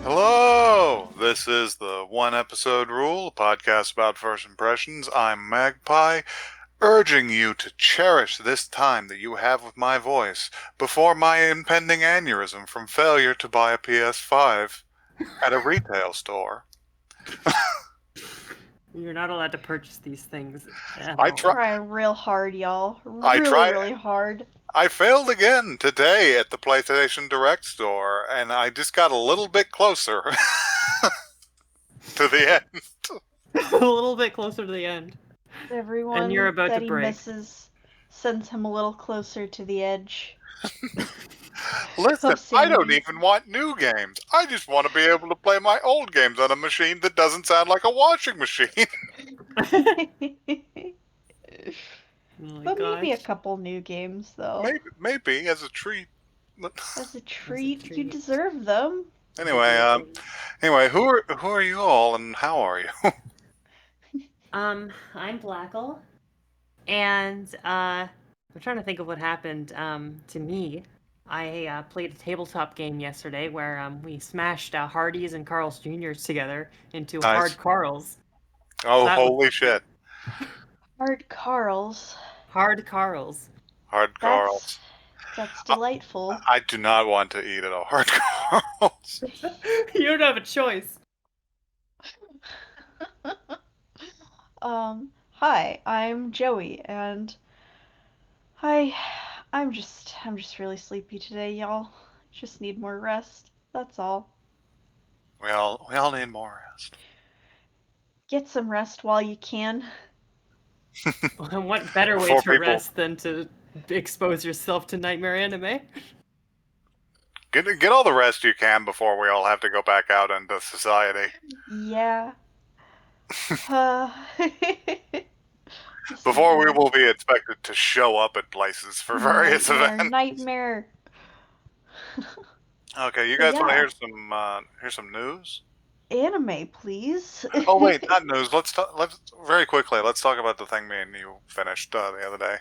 Hello! This is the One Episode Rule, a podcast about first impressions. I'm Magpie, urging you to cherish this time that you have with my voice before my impending aneurysm from failure to buy a PS5 at a retail store. You're not allowed to purchase these things at I all. try. Trying real hard, y'all. I Really, try. really hard. I failed again today at the PlayStation Direct store, and I just got a little bit closer to the end. A little bit closer to the end. Everyone And you're about that to he break. misses sends him a little closer to the edge. Listen, Of I don't sanity. even want new games. I just want to be able to play my old games on a machine that doesn't sound like a washing machine. Oh my But maybe a gosh. couple new games, though. Maybe as a treat. As a treat, you treat. deserve them. Anyway, who are you all, and how are you? I'm Blackle, and I'm trying to think of what happened to me. I played a tabletop game yesterday where we smashed Hardee's and Carl's Jr.'s together into Nice. Hard Carls. Oh, That was holy shit! Hard Carls. Hard Carls. Hard Carls. That's delightful. I do not want to eat at a Hard Carls. You don't have a choice. Hi, I'm Joey, and I'm just really sleepy today, y'all. Just need more rest. That's all. We all need more rest. Get some rest while you can. What better way Before to people- rest than to expose yourself to nightmare anime? Get all the rest you can before we all have to go back out into society. Yeah. Before we will be expected to show up at places for various events. Nightmare. Okay, you But guys want to yeah. hear some news? Anime, please. Oh wait, not news. Let's very quickly. Let's talk about the thing me and you finished the other day.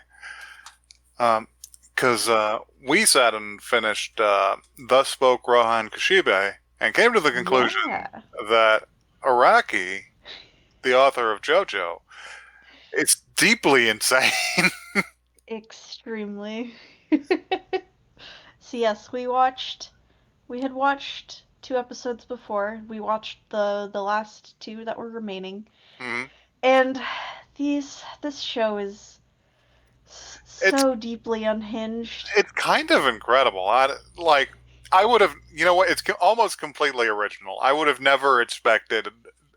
Because we sat and finished Thus Spoke Rohan Kashibe and came to the conclusion Yeah. that Araki, the author of JoJo, is deeply insane. Extremely. So yes, we had watched 2 episodes before. We watched the last 2 that were remaining. Mhm. And this show is so deeply unhinged. It's kind of incredible. I would have, you know what? It's almost completely original. I would have never expected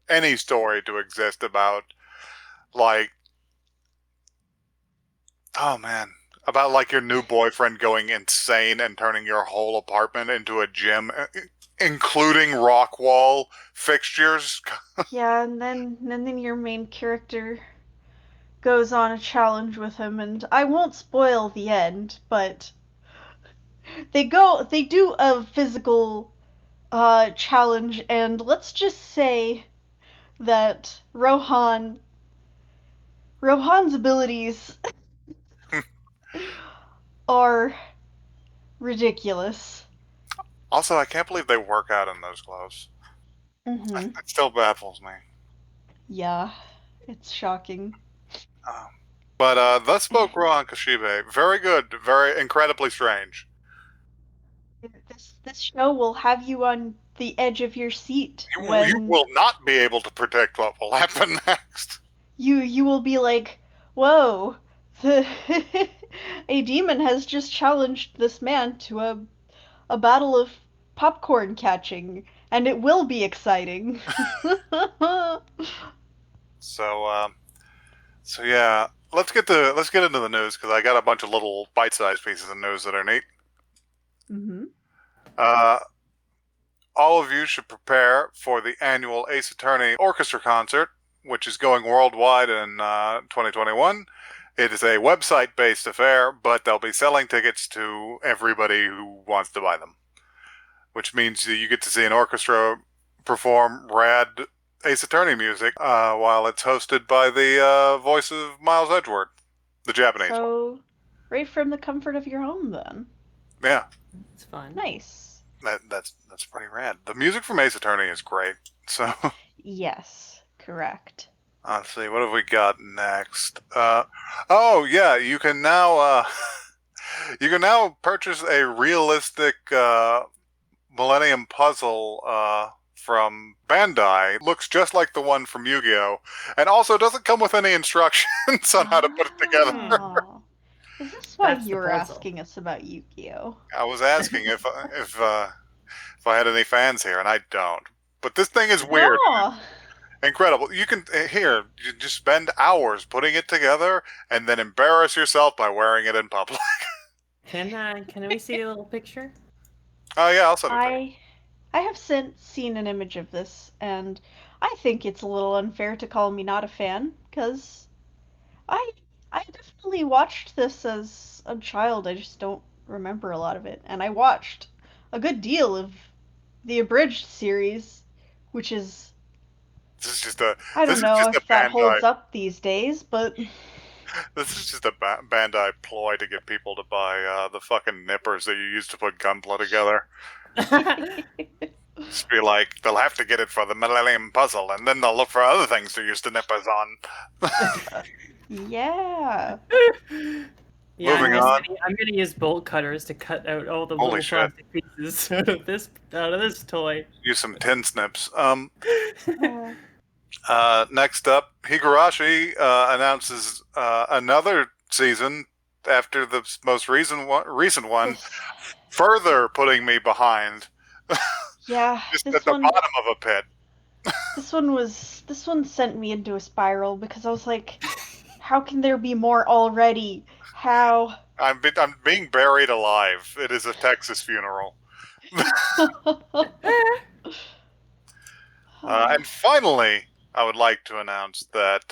any story to exist about, like, oh man, about like your new boyfriend going insane and turning your whole apartment into a gym, including rock wall fixtures. Yeah, and then your main character goes on a challenge with him, and I won't spoil the end, but they do a physical challenge, and let's just say that Rohan's abilities are ridiculous. Also, I can't believe they work out in those clothes. Mm-hmm. It still baffles me. Yeah, it's shocking. But Thus Spoke Rohan Kashibe, very good, very incredibly strange. This show will have you on the edge of your seat You when will not be able to predict what will happen next. you will be like, whoa, a demon has just challenged this man to a battle of popcorn catching, and it will be exciting. So yeah, let's get into the news because I got a bunch of little bite-sized pieces of news that are neat. Mm-hmm. All of you should prepare for the annual Ace Attorney Orchestra Concert, which is going worldwide in 2021. It is a website-based affair, but they'll be selling tickets to everybody who wants to buy them, which means that you get to see an orchestra perform rad Ace Attorney music while it's hosted by the voice of Miles Edgeworth, the Japanese one. So, right from the comfort of your home, then. Yeah. It's fun. Nice. That's pretty rad. The music from Ace Attorney is great. So Yes, correct. let's see, what have we got next? Oh yeah, you can now you can now purchase a realistic Millennium Puzzle from Bandai. Looks just like the one from Yu-Gi-Oh, and also doesn't come with any instructions on how to put it together. Oh. Is this why That's the you were puzzle. asking us about Yu-Gi-Oh? I was asking if I had any fans here, and I don't. But this thing is weird. Oh. Incredible. You can you just spend hours putting it together and then embarrass yourself by wearing it in public. Can we see a little picture? Oh yeah, I'll send it to you. I have seen an image of this, and I think it's a little unfair to call me not a fan, because I I definitely watched this as a child. I just don't remember a lot of it, and I watched a good deal of the abridged series, which is This is just a I this don't is know just a if that holds Bandai up these days, but this is just a Bandai ploy to get people to buy the fucking nippers that you use to put Gunpla together. Just be like, they'll have to get it for the Millennium Puzzle, and then they'll look for other things to use the nippers on. yeah. Yeah, Moving on. I'm gonna use bolt cutters to cut out all the Holy little shit. plastic pieces out of this toy. Use some tin snips. Uh, Next up, Higurashi announces another season after the most recent one, further putting me behind. yeah, Just this at the one bottom of a pit. this one sent me into a spiral because I was like, how can there be more already? How? I'm being buried alive. It is a Texas funeral. And finally, I would like to announce that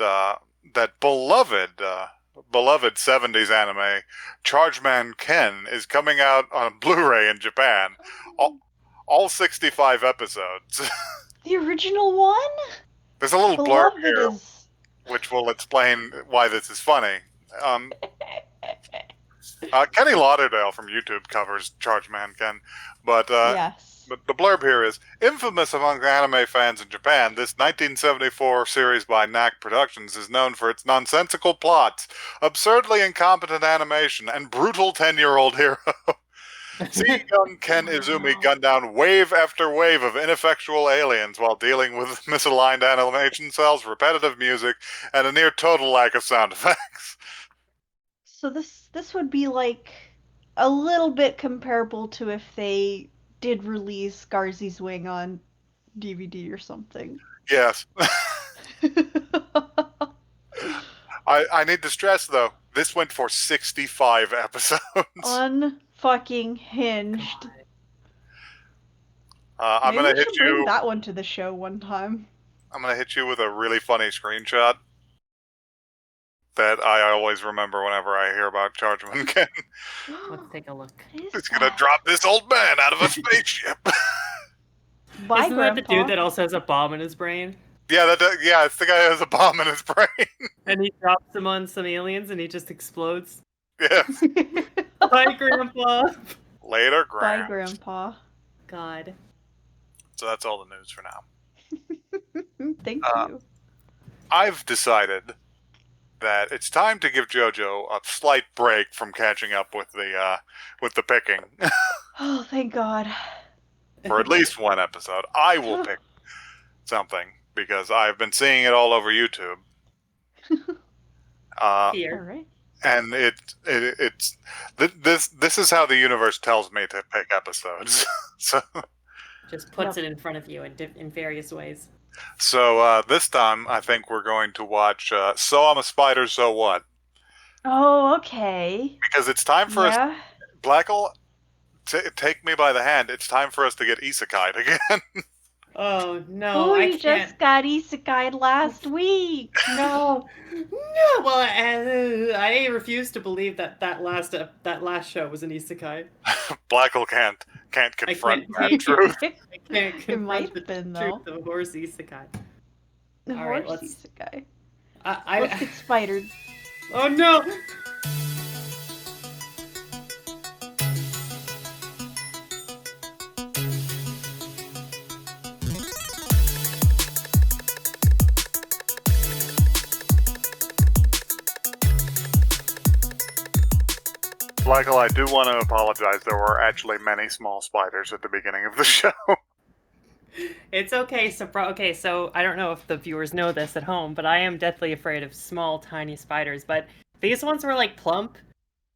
that beloved 70s anime, Chargeman Ken, is coming out on Blu-ray in Japan. All 65 episodes. The original one? There's a little blurb Beloved here, is which will explain why this is funny. Kenny Lauderdale from YouTube covers Chargeman Ken, but yes. But the blurb here is, infamous among anime fans in Japan, this 1974 series by Knack Productions is known for its nonsensical plots, absurdly incompetent animation, and brutal 10-year-old hero. See young Ken Izumi gun down wave after wave of ineffectual aliens while dealing with misaligned animation cells, repetitive music, and a near total lack of sound effects. So this would be like a little bit comparable to if they did release Garzy's Wing on DVD or something. Yes. I need to stress, though, this went for 65 episodes. Unfucking hinged. I'm Maybe gonna we hit should bring you. that one to the show one time. I'm gonna hit you with a really funny screenshot that I always remember whenever I hear about Chargeman Ken. Let's take a look. He's gonna drop this old man out of a spaceship. Bye, Isn't that the Grandpa. dude that also has a bomb in his brain? Yeah, it's the guy who has a bomb in his brain. And he drops them on some aliens and he just explodes. Yes. Bye, Grandpa! Later, Bye, Graham. Grandpa. God. So that's all the news for now. Thank you. I've decided that it's time to give JoJo a slight break from catching up with the picking Oh, thank God. for at least one episode. I will pick something because I've been seeing it all over YouTube. All Here. right. And this is how the universe tells me to pick episodes. so Just puts it in front of you in various ways. this time I think we're going to watch So I'm a Spider, So What? Oh, okay. Because it's time for us, Yeah. Blackle, take me by the hand. It's time for us to get isekai'd again. Oh, no, Oh, I you can't. just got isekai last week. No, no. Well, I refuse to believe that last show was an isekai. Blackle can't confront that truth. I can't It might confront the have been, though. truth of horse isekai. The All right, horse let's- isekai. I Let's get spidered. oh no! Michael, I do want to apologize. There were actually many small spiders at the beginning of the show. It's okay. So I don't know if the viewers know this at home, but I am deathly afraid of small, tiny spiders. But these ones were like plump,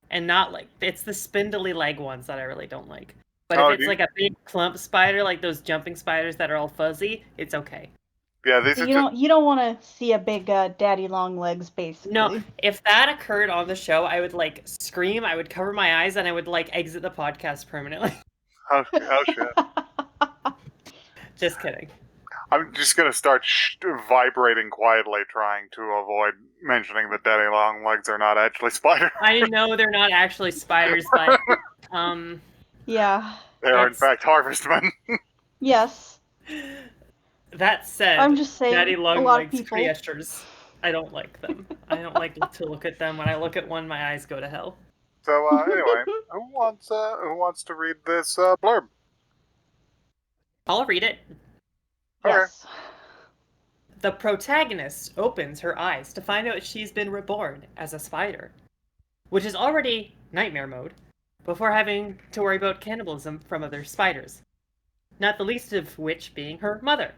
and not like it's the spindly leg ones that I really don't like. But Oh, if it's like a big clump spider, like those jumping spiders that are all fuzzy, it's okay. Yeah, these So are you don't want to see a big daddy long legs, basically. No, if that occurred on the show, I would like scream, I would cover my eyes, and I would like exit the podcast permanently. oh shit. Just kidding. I'm just gonna start vibrating quietly, trying to avoid mentioning that daddy long legs are not actually spiders. I know they're not actually spiders, but Yeah. They are in That's- fact harvestmen. Yes. that said, I'm just saying. daddy a long lot of legs people. creatures, I don't like them. I don't like to look at them. When I look at one, my eyes go to hell. So anyway, who wants to read this blurb? I'll read it. Yes. The protagonist opens her eyes to find out she's been reborn as a spider, which is already nightmare mode, before having to worry about cannibalism from other spiders, not the least of which being her mother.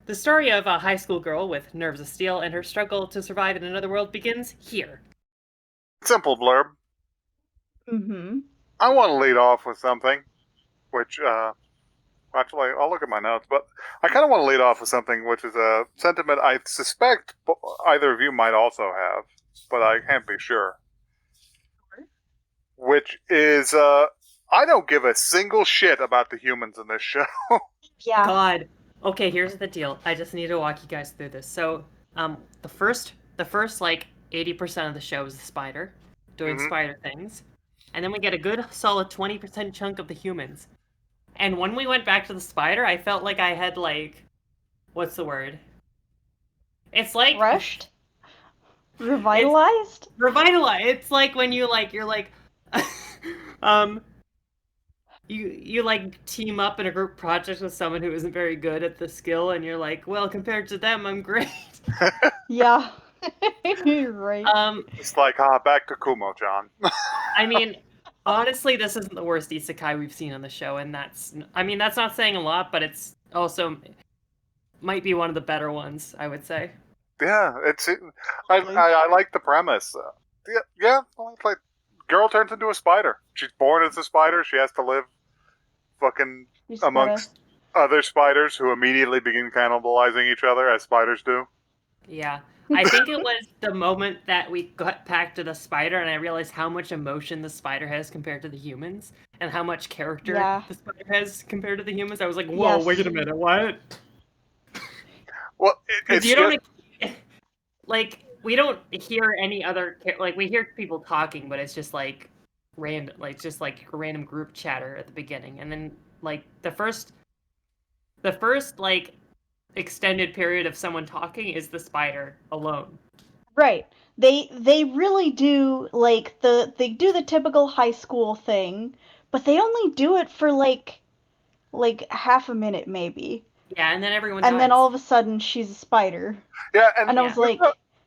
The story of a high school girl with nerves of steel and her struggle to survive in another world begins here. Simple blurb. Mm-hmm. I want to lead off with something, which actually I'll look at my notes, but I kind of want to lead off with something which is a sentiment I suspect either of you might also have, but I can't be sure. Which is, I don't give a single shit about the humans in this show. Yeah. God. Okay, here's the deal. I just need to walk you guys through this. So, the first like 80% of the show is the spider doing Mhm. spider things, and then we get a good solid 20% chunk of the humans. And when we went back to the spider, I felt like I had like, what's the word? It's like Rushed. Revitalized. revitalize. It's like when you're like, you like team up in a group project with someone who isn't very good at the skill, and you're like, well, compared to them, I'm great. Yeah. You're right. It's like, back to Kumo, John. I mean, honestly, this isn't the worst isekai we've seen on the show, and that's not saying a lot, but it's also might be one of the better ones, I would say. Yeah, I like the premise. Yeah, well, it's like girl turns into a spider. She's born as a spider. She has to live fucking You just amongst other spiders who immediately begin cannibalizing each other as spiders do. Yeah. I think it was the moment that we got back to the spider and I realized how much emotion the spider has compared to the humans and how much character Yeah. the spider has compared to the humans. I was like, whoa, Yes. wait a minute, what? Well, Because it's you don't just- like we don't hear any other like we hear people talking, but it's just like random, like just like random group chatter at the beginning, and then like the first like extended period of someone talking is the spider alone. Right. They really do like they do the typical high school thing, but they only do it for like half a minute maybe. Yeah, and then everyone And then dies. all of a sudden she's a spider. yeah, and And I was Yeah. like,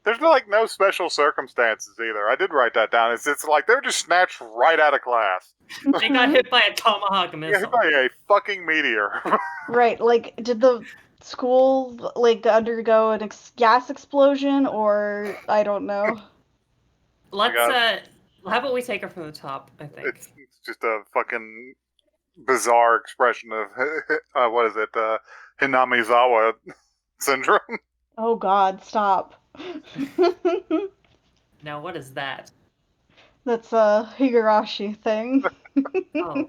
there's no special circumstances either. I did write that down. It's like they're just snatched right out of class. They got hit by a tomahawk Yeah, missile. by a fucking meteor. right, like did the school like undergo an gas explosion or I don't know. Let's got how about we take her from the top, I think. It's just a fucking bizarre expression of what is it? Hinamizawa syndrome. Oh god, stop. Now what is that? That's a Higurashi thing. Oh,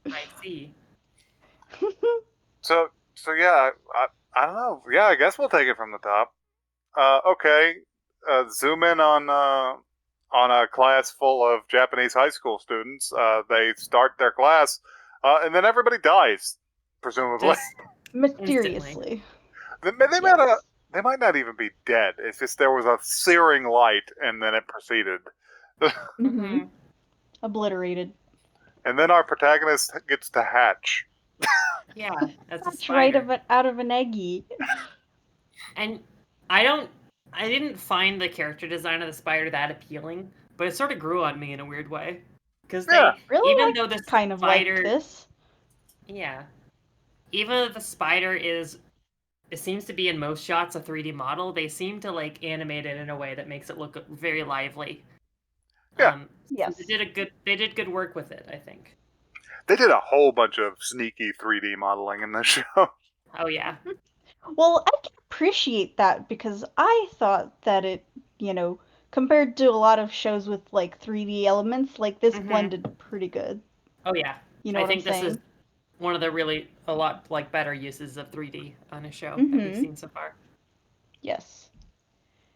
I see. So yeah, I don't know. Yeah, I guess we'll take it from the top. Okay, zoom in on a class full of Japanese high school students. They start their class, and then everybody dies, presumably. Just- Mysteriously. They might not even be dead. It's just there was a searing light, and then it proceeded. Mm-hmm. Obliterated. Mm-hmm. And then our protagonist gets to hatch. Yeah, that's a That's spider. right out of an eggy. And I didn't find the character design of the spider that appealing, but it sort of grew on me in a weird way. Because Yeah. Really, even I though the kind of spider, liked this. yeah, even though the spider it seems to be in most shots a 3D model, they seem to like animate it in a way that makes it look very lively. Yeah. Yes. They did good work with it, I think. They did a whole bunch of sneaky 3D modeling in this show. Oh yeah. Well, I can appreciate that because I thought that it, compared to a lot of shows with like 3D elements, like this Mhm. blended pretty good. Oh yeah. You know I what I'm think this is saying? one of the really a lot like better uses of 3D on a show that we've Mhm. seen so far. Yes.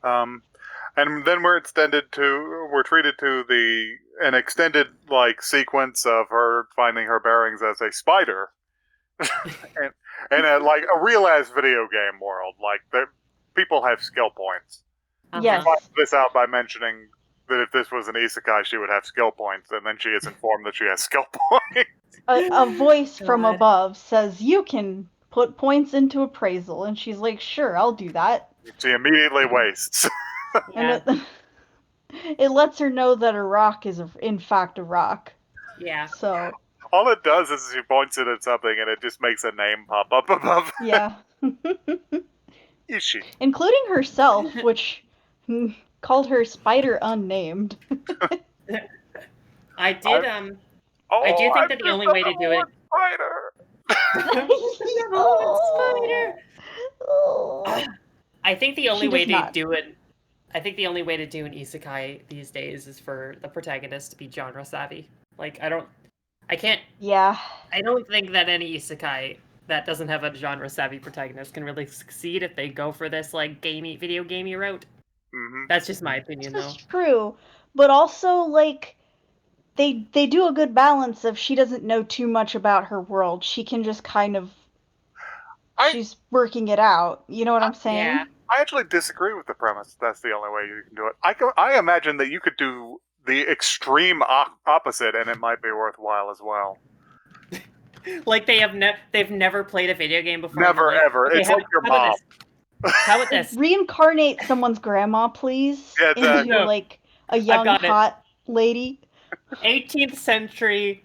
And then we're treated to an extended like sequence of her finding her bearings as a spider, and like a real ass video game world. Like people have skill points. Yes. She finds this out by mentioning that if this was an isekai, she would have skill points, and then she is informed that she has skill points. A voice from God. above says you can put points into appraisal, and she's like, "Sure, I'll do that." She immediately wastes. Yeah. And it lets her know that a rock is in fact a rock. Yeah. So All it does is she points it at something, and it just makes a name pop up above. yeah. Ishi. Including herself, which called her Spider Unnamed. I did Oh, I do think I'm that the just only way to a do it spider. Oh. Oh. I think the only She way does to not. do it I think the only way to do an isekai these days is for the protagonist to be genre savvy. Like I don't Yeah. think that any isekai that doesn't have a genre savvy protagonist can really succeed if they go for this like video gamey route. Mm-hmm. That's just my opinion, This is though. true. But also, like, they do a good balance of she doesn't know too much about her world. She can just kind of she's working it out. You know what I'm saying? Yeah. I actually disagree with the premise. That's the only way you can do it. I imagine that you could do the extreme opposite, and it might be worthwhile as well. Like they've never played a video game before. Never, like, ever. okay, It's like your how about mom. this? How about this? Reincarnate someone's grandma, please, Yeah, exactly. into like a young got it. hot lady. 18th century,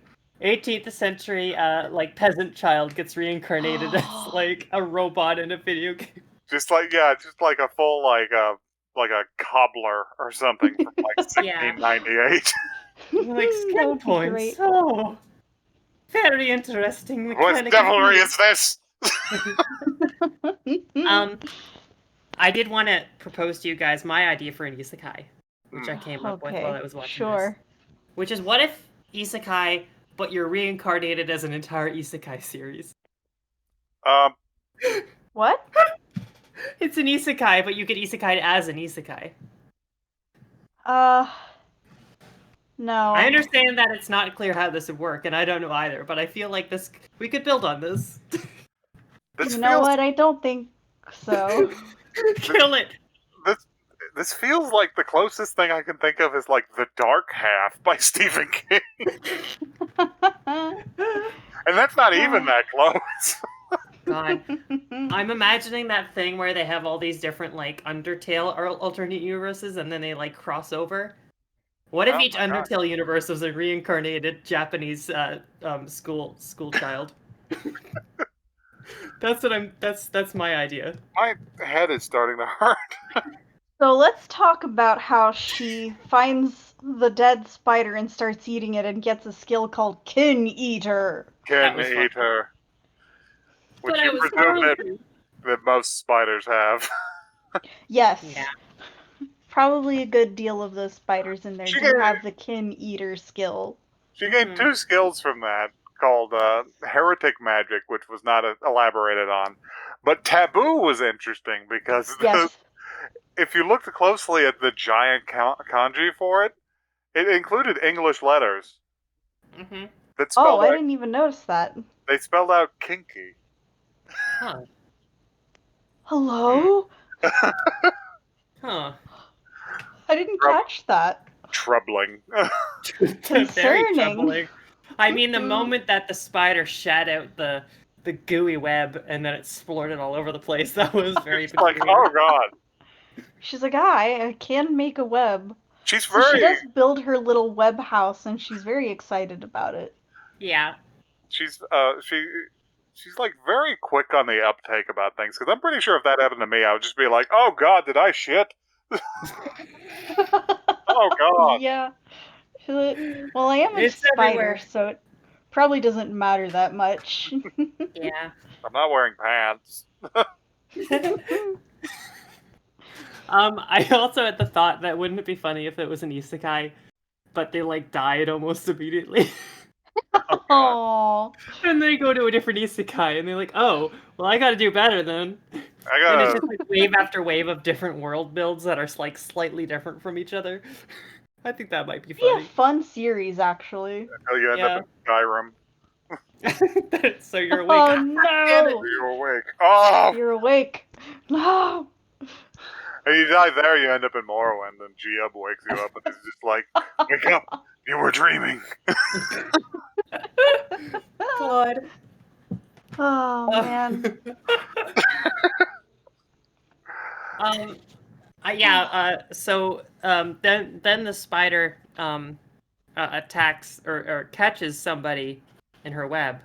like peasant child gets reincarnated as like a robot in a video game. Just like a full like a cobbler or something from like Yeah. 1698. Like That skill would be points. great. Oh, very interesting. What mechanic devilry indeed. is this? I did want to propose to you guys my idea for an isekai, which I came up with while I was watching sure. this. Which is, what if isekai, but you're reincarnated as an entire isekai series? What? It's an isekai, but you get isekai as an isekai. No. I understand that it's not clear how this would work, and I don't know either, but I feel like we could build on this. You know what? I don't think so. Kill it! This feels like the closest thing I can think of is like The Dark Half by Stephen King. And that's not even that close. God. I'm imagining that thing where they have all these different, like, Undertale or alternate universes, and then they, like, cross over. What if Oh each my God. Undertale universe was a reincarnated Japanese school child? That's my idea. My head is starting to hurt. So let's talk about how she finds the dead spider and starts eating it and gets a skill called Kin Eater. Can was eat fun. her. Which But I you was presume that most spiders have. Yes. Yeah. Probably a good deal of those spiders in there She do get- have the Kin Eater skill. She gained Mhm. 2 skills from that, called Heretic Magic, which was not elaborated on. But Taboo was interesting because Yes. if you looked closely at the giant kanji for it, it included English letters Mm-hmm. that Oh, spelled I out, didn't even notice that. they spelled out kinky. Huh. Hello? Huh. I didn't Prob- catch that. Troubling. Very Concerning. troubling. I mean, the moment that the spider shat out the gooey web and then it splurted all over the place, that was very It's like, peculiar. oh god. She's like, I can make a web. She's So she very does build her little web house, and she's very excited about it. Yeah. she's like very quick on the uptake about things, because I'm pretty sure if that happened to me, I would just be like, oh god, did I shit? Oh god. Yeah. Well, I am a It's spider, everywhere. so it probably doesn't matter that much. Yeah. I'm not wearing pants. I also had the thought that wouldn't it be funny if it was an isekai, but they like died almost immediately. Aww. And they go to a different isekai and they're like, oh, well I gotta do better then. I And it's gotta. just like wave after wave of different world builds that are like slightly different from each other. I think that might be Be a funny. fun series, actually. Until you end up in Skyrim. So you're awake. Oh Damn it. no! You're awake. Oh! You're awake. No! And you die there, you end up in Morrowind, and Giab wakes you up and is just like, wake up! You were dreaming! God. Oh man. Then the spider attacks or catches somebody in her web.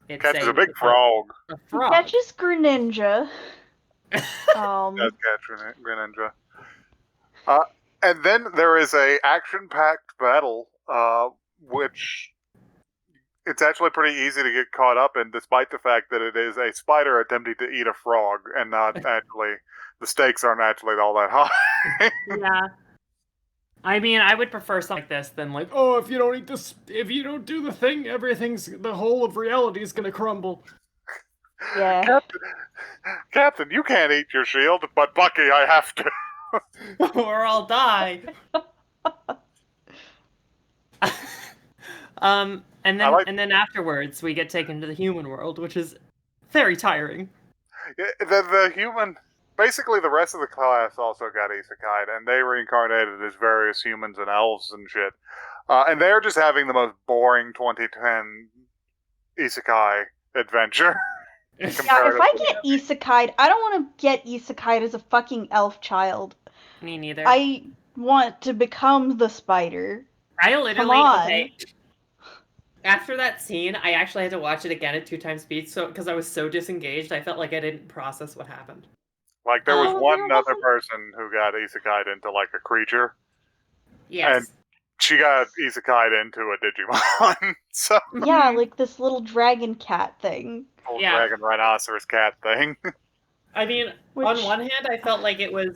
It's Catches a big frog. A frog. Catches Greninja. Does catch Greninja. And then there is a action-packed battle, which it's actually pretty easy to get caught up in, despite the fact that it is a spider attempting to eat a frog, and not actually, the stakes aren't actually all that high. Yeah. I mean, I would prefer something like this than like, oh, if you don't eat this, if you don't do the thing, the whole of reality is gonna crumble. Yeah. Captain, you can't eat your shield, but Bucky, I have to. Or I'll die. And then afterwards we get taken to the human world, which is very tiring. The human, basically the rest of the class also got isekai'd, and they reincarnated as various humans and elves and shit. And they're just having the most boring 2010 isekai adventure. Yeah, if I get isekai'd, I don't want to get isekai'd as a fucking elf child. Me neither. I want to become the spider. I literally, Come on. okay. After that scene, I actually had to watch it again at 2x speed, so because I was so disengaged, I felt like I didn't process what happened. Like, there was Oh, one there other wasn't- person who got isekai'd into, like, a creature. Yes. And she got isekai'd into a Digimon. So, Yeah, like this little dragon cat thing. old Yeah. dragon rhinoceros cat thing. I mean, Which- on one hand, I felt like it was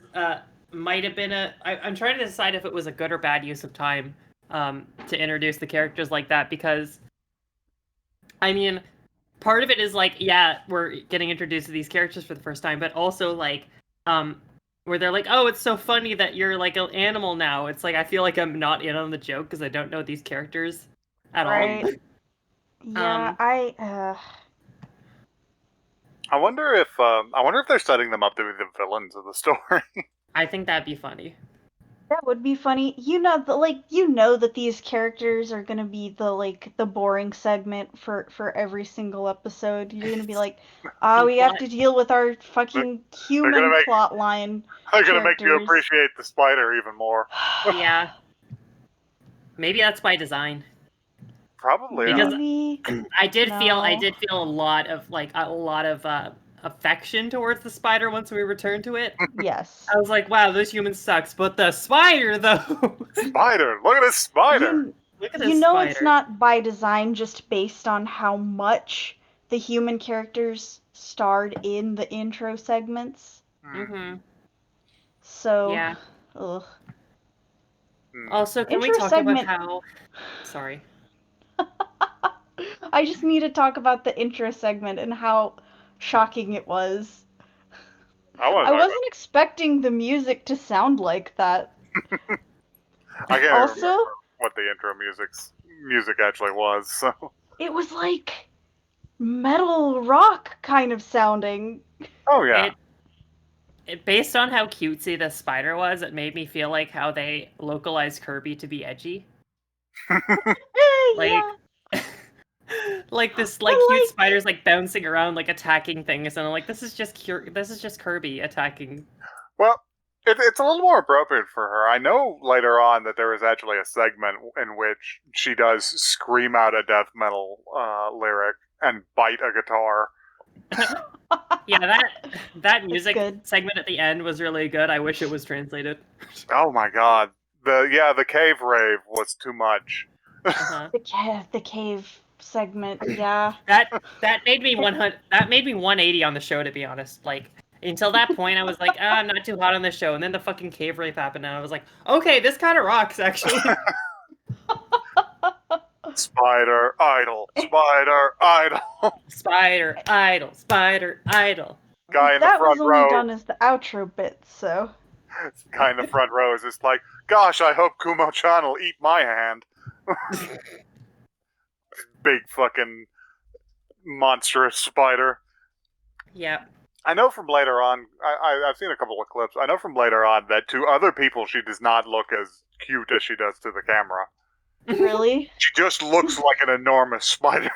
might have been I'm trying to decide if it was a good or bad use of time to introduce the characters like that, because I mean, part of it is like, yeah, we're getting introduced to these characters for the first time, but also like where they're like, oh, it's so funny that you're like an animal now. It's like I feel like I'm not in on the joke because I don't know these characters at all. Right. Yeah, I wonder if they're setting them up to be the villains of the story. I think that'd be funny. that would be funny. You know that these characters are gonna be the boring segment for every single episode. You're gonna be like, we have to deal with our fucking human make- plot line. They're gonna make you Characters. appreciate the spider even more. Yeah. Maybe that's by design. Probably. Because- Maybe. I did feel No. a lot of affection towards the spider once we returned to it. Yes. I was like, wow, this human sucks, but the spider though. Spider! Look at this spider! Look at this You know spider. it's not by design, just based on how much the human characters starred in the intro segments. Mm-hmm. So, Yeah. ugh. Also, can we Intro talk segment- about how? Sorry. I just need to talk about the intro segment and how shocking it was. I wasn't expecting the music to sound like that. I can't even Also, remember what the intro music actually was. So it was like metal rock kind of sounding. oh yeah, Based on how cutesy the spider was, it made me feel like how they localized Kirby to be edgy. Like- Yeah. Like this, But, cute like- spiders like bouncing around, like attacking things, and I'm like, this is just Kirby attacking. well, It's a little more appropriate for her. I know later on that there is actually a segment in which she does scream out a death metal lyric and bite a guitar. Yeah, that music good. segment at the end was really good. I wish it was translated. Oh my god. The cave rave was too much. Uh-huh. The cave segment, yeah. That made me 100. That made me 180 on the show, to be honest. Like until that point, I was like, I'm not too hot on the show, and then the fucking cave rape happened, and I was like, okay, this kind of rocks, actually. Spider idol. Spider idol. Spider idol, spider idol. Guy in the That front was only row. done as the outro bit, so. Guy in the front row is just like, gosh, I hope Kumo-chan will eat my hand. Big fucking monstrous spider. Yeah. I know from later on, I've seen a couple of clips. I know from later on that to other people she does not look as cute as she does to the camera. Really? She just looks like an enormous spider.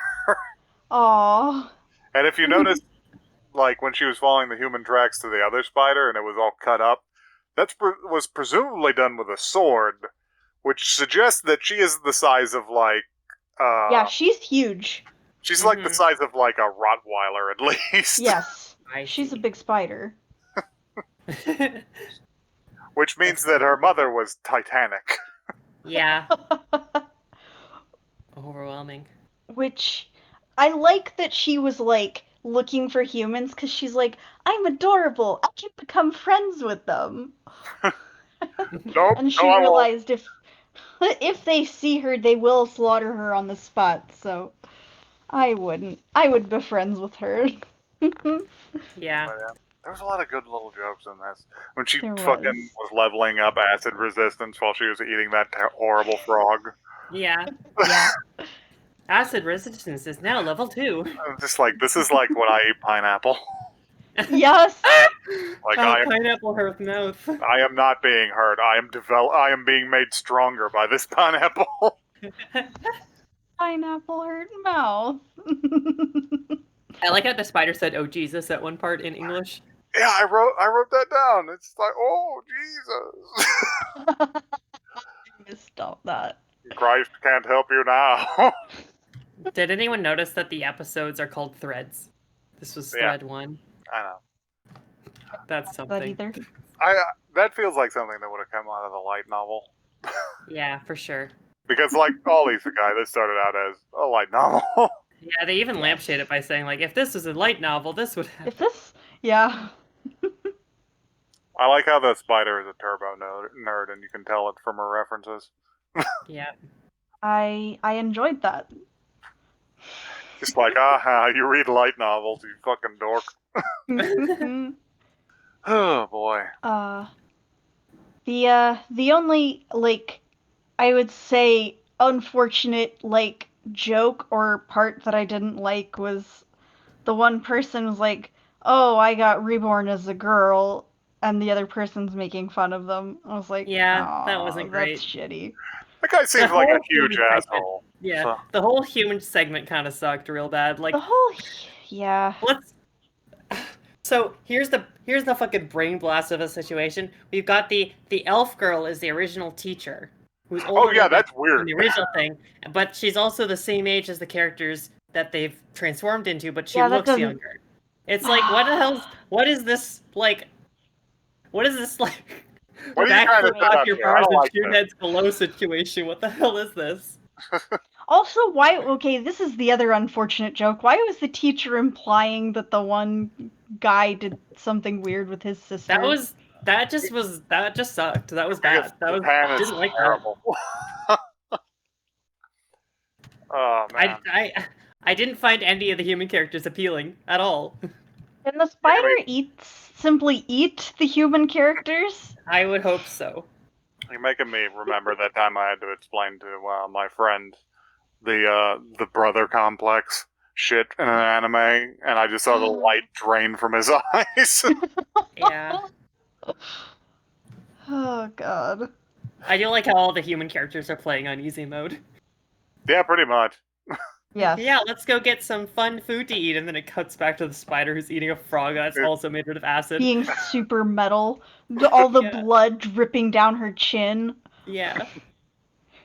Aww. And if you notice, like when she was following the human tracks to the other spider and it was all cut up, that was presumably done with a sword, which suggests that she is the size of like. Yeah, she's huge. She's like the size of like a Rottweiler at least. Yes. I She's a see. big spider. Which means that her mother was Titanic. Yeah. Overwhelming. Which, I like that she was, like, looking for humans, because she's like, I'm adorable, I can become friends with them. Nope. And she no, I won't. realized if they see her, they will slaughter her on the spot, so I wouldn't. I would be friends with her. Yeah. There was a lot of good little jokes in this. When she There fucking was leveling up acid resistance while she was eating that horrible frog. Yeah. Yeah. Acid resistance is now level 2. I'm just like, this is like when I eat pineapple. Yes! Like Oh, pineapple hurt mouth. I am not being hurt. I am being made stronger by this pineapple. Pineapple hurt mouth. I like how the spider said, "Oh Jesus" at one part in English. Yeah, I wrote that down. It's like, oh Jesus. Stop that. Christ can't help you now. Did anyone notice that the episodes are called threads? This was Yeah. thread 1. I know. That's That something. either. That feels like something that would have come out of the light novel. Yeah, for sure. Because like all these guys, this started out as a light novel. Yeah, they even lampshade it by saying, like, if this was a light novel, this would have. If this, yeah. I like how the spider is a turbo nerd, and you can tell it from her references. Yeah. I enjoyed that. Just like, aha, you read light novels, you fucking dork. Oh boy. The only, like, I would say unfortunate, like, joke or part that I didn't like was the one person was like, oh, I got reborn as a girl, and the other person's making fun of them. I was like, Yeah, that "Aw, wasn't great." That's shitty. That guy seems The like a whole huge human segment- asshole. Yeah, So- the whole human segment kind of sucked real bad. Like, The whole, yeah. let's. So here's the fucking brain blast of a situation. We've got the elf girl is the original teacher, who's older Oh yeah, than that's in weird. the original thing, but she's also the same age as the characters that they've transformed into, but she Yeah, that looks doesn't- younger. It's like, what the hell's? What is this like? What is this like? What are you trying to Backflip set off up your here? I bars don't and like two this. heads below situation. What the hell is this? Also, why, okay, this is the other unfortunate joke. Why was the teacher implying that the one guy did something weird with his sister? That just sucked. That was Because bad. That was Japan is didn't like that. terrible. Oh man. I didn't find any of the human characters appealing at all. Can the spider simply eat the human characters? I would hope so. You're making me remember that time I had to explain to my friend the brother complex shit in an anime, and I just saw the light drain from his eyes. Yeah. Oh god. I do like how all the human characters are playing on easy mode. Yeah, pretty much. Yes. Yeah, let's go get some fun food to eat, and then it cuts back to the spider who's eating a frog that's also made out of acid. Being super metal, all the Yeah. blood dripping down her chin. Yeah.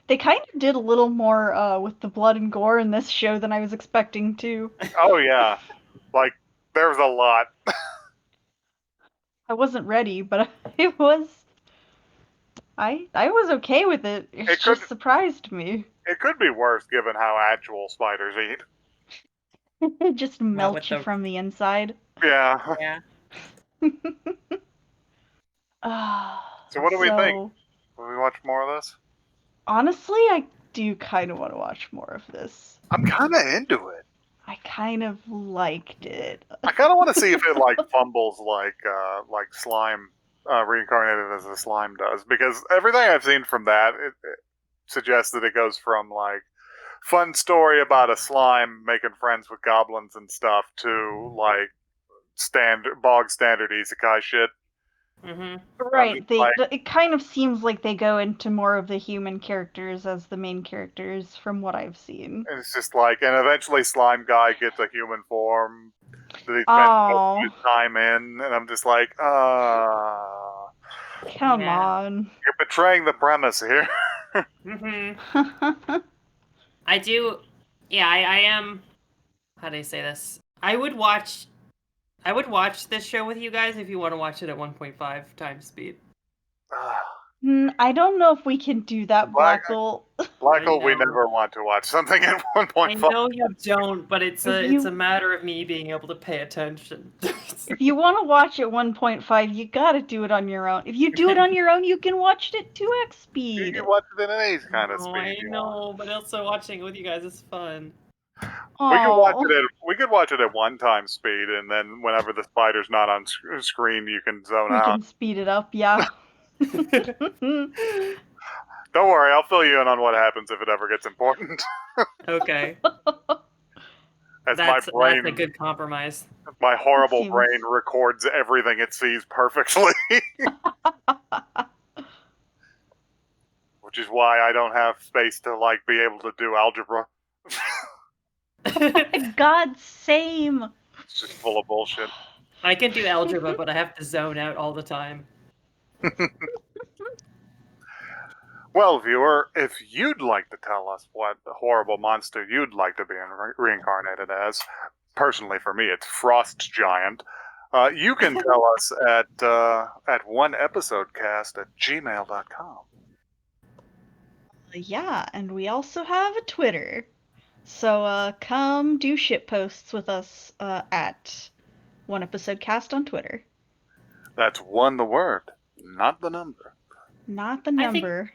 They kind of did a little more with the blood and gore in this show than I was expecting to. Oh yeah, like there's a lot. I wasn't ready, but it was. I was okay with it. It It just could- surprised me. It could be worse given how actual spiders eat. It just melts with you the- from the inside. Yeah. Yeah. So what do we think? So, Will we watch more of this? honestly, I do kind of want to watch more of this. I'm kind of into it. I kind of liked it. I kind of want to see if it like fumbles like slime reincarnated as a slime does, because everything I've seen from that it suggests that it goes from like fun story about a slime making friends with goblins and stuff to like bog standard isekai shit. Mm-hmm. Right, like- it kind of seems like they go into more of the human characters as the main characters from what I've seen. And it's just like, and eventually slime guy gets a human form that he spends Oh. most of his time in, and I'm just like, Come Yeah. on. you're betraying the premise here. Mm-hmm. I do. Yeah, I am. How do I say this? I would watch this show with you guys if you want to watch it at 1.5 times speed. I don't know if we can do that, Black- Blackle. Blackle, we know. never want to watch something at I 1.5. know you don't, but it's If a you- it's a matter of me being able to pay attention. If you want to watch at 1.5, you gotta do it on your own. If you do it on your own, you can watch it at 2x You speed. can watch it in an A's kind of Oh, speed. I you want. know, but also watching it with you guys is fun. We could watch it at 1 times speed, and then whenever the spider's not on screen, you can zone We out. can speed it up, yeah. Don't worry, I'll fill you in on what happens if it ever gets important. Okay, As that's my brain, a good compromise. my horrible Seems- brain records everything it sees perfectly. Which is why I don't have space to like be able to do algebra. God, same. It's just full of bullshit. I can do algebra, but I have to zone out all the time. Well, viewer, if you'd like to tell us what horrible monster you'd like to be reincarnated as, personally for me, it's Frost Giant. You can tell us at oneepisodecast@gmail.com. Yeah, and we also have a Twitter. So come do shit posts with us at One Episode Cast on Twitter. That's one the word, not the number. Not the I think- number.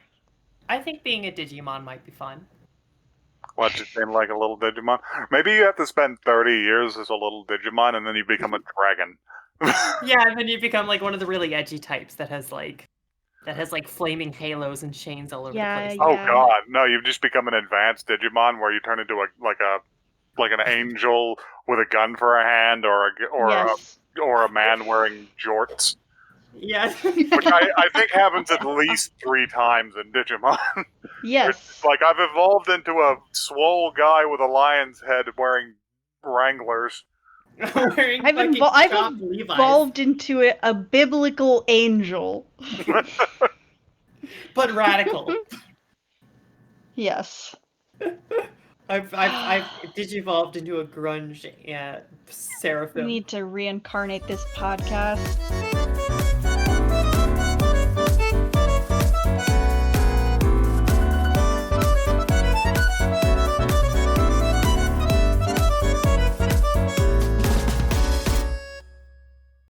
I think being a Digimon might be fun. What, you seem like a little Digimon? Maybe you have to spend 30 years as a little Digimon and then you become a dragon. Yeah, and then you become like one of the really edgy types that has like flaming halos and chains all over Yeah, the place. Oh Yeah. god, no, you've just become an advanced Digimon where you turn into like an angel with a gun for a hand or Yes. a man wearing jorts. Yeah. Which I think happens at least 3 times in Digimon. Yes. Like, I've evolved into a swole guy with a lion's head wearing Wranglers. Wearing I've fucking I've chopped Levi's. evolved into a biblical angel. But radical. Yes. I've digivolved into a grunge We seraphim. need to reincarnate this podcast.